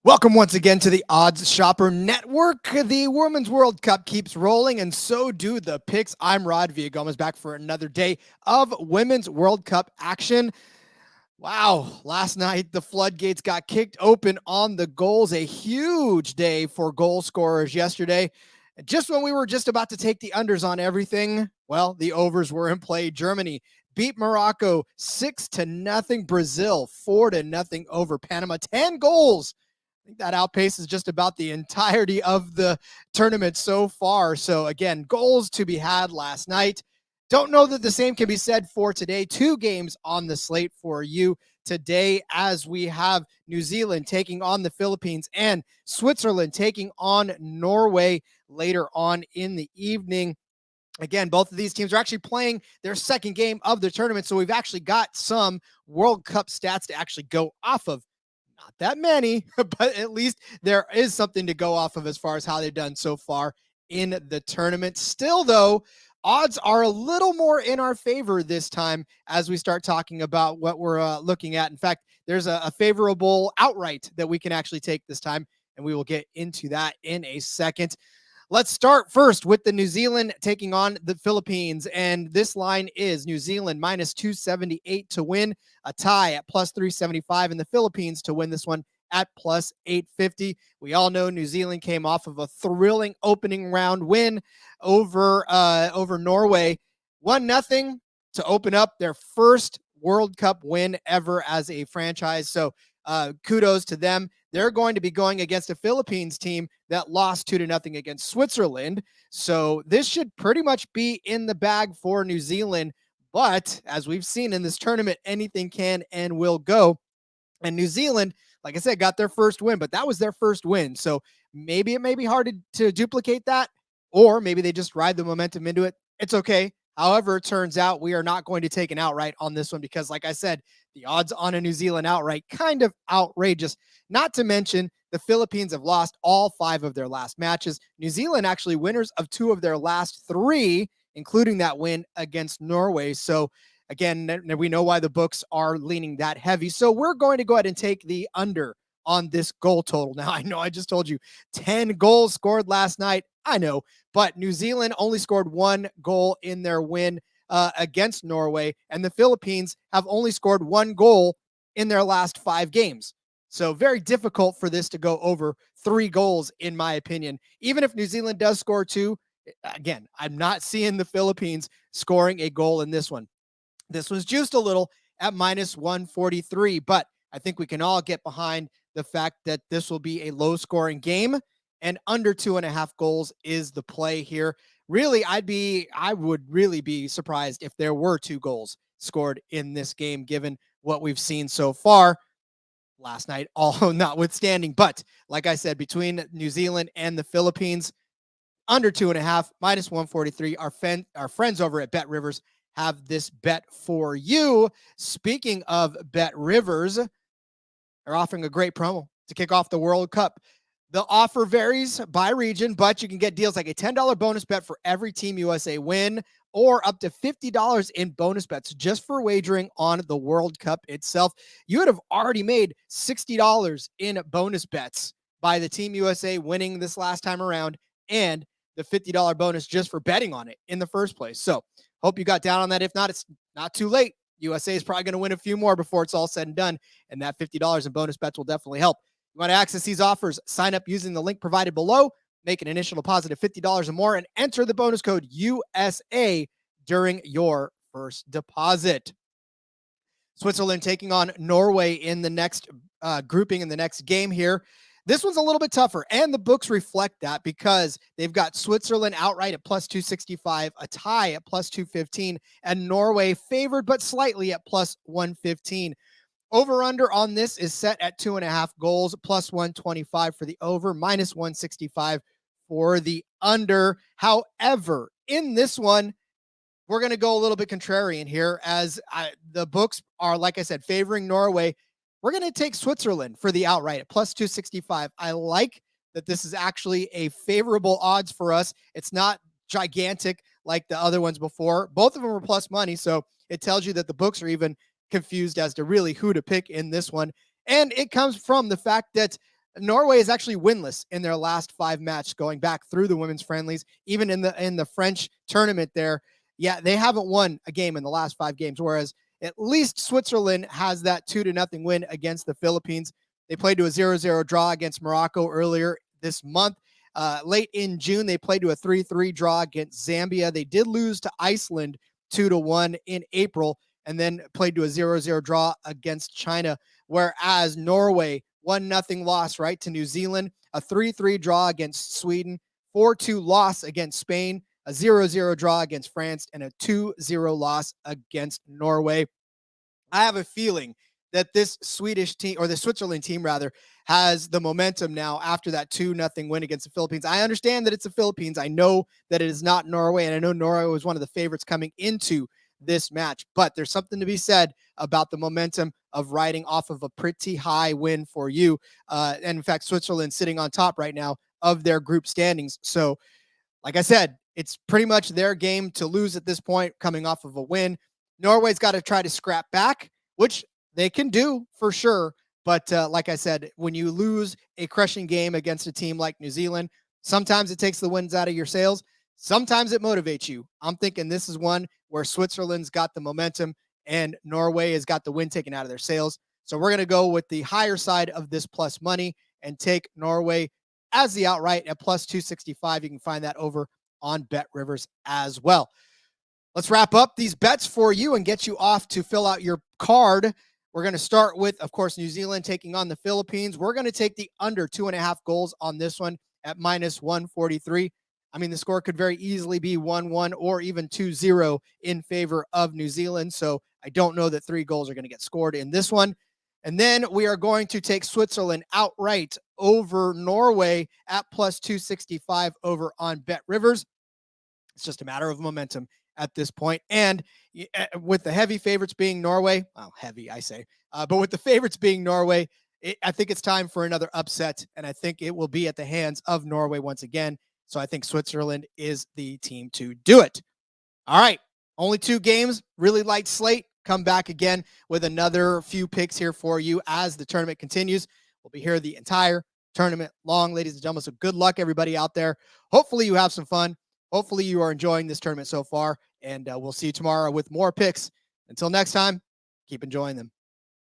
Welcome once again to the Odds Shopper Network. The Women's World Cup keeps rolling, and so do the picks. I'm Rod Villagomez, back for another day of Women's World Cup action. Wow, last night the floodgates got kicked open on the goals. A huge day for goal scorers yesterday. And just when we were just about to take the unders on everything, well, the overs were in play. Germany beat Morocco 6-0. Brazil 4-0 over Panama. 10 goals. I think that outpaces just about the entirety of the tournament so far. So again, goals to be had last night. Don't know that the same can be said for today. Two games on the slate for you today, as we have New Zealand taking on the Philippines and Switzerland taking on Norway later on in the evening. Again, both of these teams are actually playing their second game of the tournament, so we've actually got some World Cup stats to actually go off of. Not that many, but at least there is something to go off of as far as how they've done so far in the tournament. Still, though, odds are a little more in our favor this time as we start talking about what we're looking at. In fact, there's a favorable outright that we can actually take this time, and we will get into that in a second. Let's start first with the New Zealand taking on the Philippines. And this line is New Zealand minus 278 to win, a tie at plus 375, and the Philippines to win this one at plus 850. We all know New Zealand came off of a thrilling opening round win over Norway, 1-0 to open up their first World Cup win ever as a franchise. So kudos to them. They're going to be going against a Philippines team that lost 2-0 against Switzerland. So this should pretty much be in the bag for New Zealand. But as we've seen in this tournament, anything can and will go. And New Zealand, like I said, got their first win, but that was their first win. So maybe it may be hard to duplicate that, or maybe they just ride the momentum into it. It's okay. However, it turns out we are not going to take an outright on this one because, like I said, the odds on a New Zealand outright kind of outrageous. Not to mention, the Philippines have lost all 5 of their last matches. New Zealand actually winners of 2 of their last 3, including that win against Norway. So again, we know why the books are leaning that heavy. So we're going to go ahead and take the under on this goal total. Now, I know I just told you 10 goals scored last night. I know, but New Zealand only scored 1 goal in their win against Norway, and the Philippines have only scored 1 goal in their last 5 games. So very difficult for this to go over 3 goals, in my opinion. Even if New Zealand does score 2, again, I'm not seeing the Philippines scoring a goal in this one. This was juiced a little at minus 143, but I think we can all get behind the fact that this will be a low-scoring game, and under 2.5 goals is the play here. Really, I would really be surprised if there were 2 goals scored in this game, given what we've seen so far last night, all notwithstanding. But like I said, between New Zealand and the Philippines, under 2.5, minus 143. Our friends over at Bet Rivers have this bet for you. Speaking of Bet Rivers, they're offering a great promo to kick off the World Cup. The offer varies by region, but you can get deals like a $10 bonus bet for every Team USA win, or up to $50 in bonus bets just for wagering on the World Cup itself. You would have already made $60 in bonus bets by the Team USA winning this last time around, and the $50 bonus just for betting on it in the first place. So hope you got down on that. If not, it's not too late. USA is probably going to win a few more before it's all said and done, and that $50 in bonus bets will definitely help. You want to access these offers? Sign up using the link provided below, make an initial deposit of $50 or more, and enter the bonus code USA during your first deposit. Switzerland taking on Norway in the next grouping in the next game here. This one's a little bit tougher, and the books reflect that because they've got Switzerland outright at plus 265, a tie at plus 215, and Norway favored but slightly at plus 115. Over-under on this is set at 2.5 goals, plus 125 for the over, minus 165 for the under. However, in this one, we're going to go a little bit contrarian here, as the books are, like I said, favoring Norway. We're going to take Switzerland for the outright at plus 265. I like that this is actually a favorable odds for us. It's not gigantic like the other ones before. Both of them are plus money, so it tells you that the books are even confused as to really who to pick in this one. And it comes from the fact that Norway is actually winless in their last 5 matches going back through the women's friendlies. Even in the French tournament there, yeah, they haven't won a game in the last 5 games, whereas at least Switzerland has that 2-0 win against the Philippines. They played to a 0-0 draw against Morocco earlier this month. Late in June, they played to a 3-3 draw against Zambia. They did lose to Iceland 2-1 in April, and then played to a 0-0 draw against China. Whereas Norway, 1-0 loss, right, to New Zealand, a 3-3 draw against Sweden, 4-2 loss against Spain, a 0-0 draw against France, and a 2-0 loss against Norway. I have a feeling that this Swedish team, or the Switzerland team rather, has the momentum now after that 2-0 win against the Philippines. I understand that it's the Philippines. I know that it is not Norway, and I know Norway was one of the favorites coming into this match, but there's something to be said about the momentum of riding off of a pretty high win for you. And in fact, Switzerland sitting on top right now of their group standings. So like I said, it's pretty much their game to lose at this point, coming off of a win. Norway's got to try to scrap back, which they can do for sure. But like I said, when you lose a crushing game against a team like New Zealand, sometimes it takes the winds out of your sails. Sometimes it motivates you. I'm thinking this is one where Switzerland's got the momentum and Norway has got the wind taken out of their sails. So we're going to go with the higher side of this plus money and take Norway as the outright at plus 265. You can find that over on Bet Rivers as well. Let's wrap up these bets for you and get you off to fill out your card. We're going to start with, of course, New Zealand taking on the Philippines. We're going to take the under 2.5 goals on this one at minus 143. I mean, the score could very easily be 1-1 or even 2-0 in favor of New Zealand. So I don't know that 3 goals are going to get scored in this one. And then we are going to take Switzerland outright over Norway at plus 265 over on Bet Rivers. It's just a matter of momentum at this point. And with the heavy favorites being Norway, well, heavy, I say, but with the favorites being Norway, I think it's time for another upset. And I think it will be at the hands of Norway once again. So I think Switzerland is the team to do it. All right. Only 2 games, really light slate. Come back again with another few picks here for you as the tournament continues. We'll be here the entire tournament long, ladies and gentlemen. So good luck, everybody out there. Hopefully you have some fun. Hopefully you are enjoying this tournament so far. And we'll see you tomorrow with more picks. Until next time, keep enjoying them.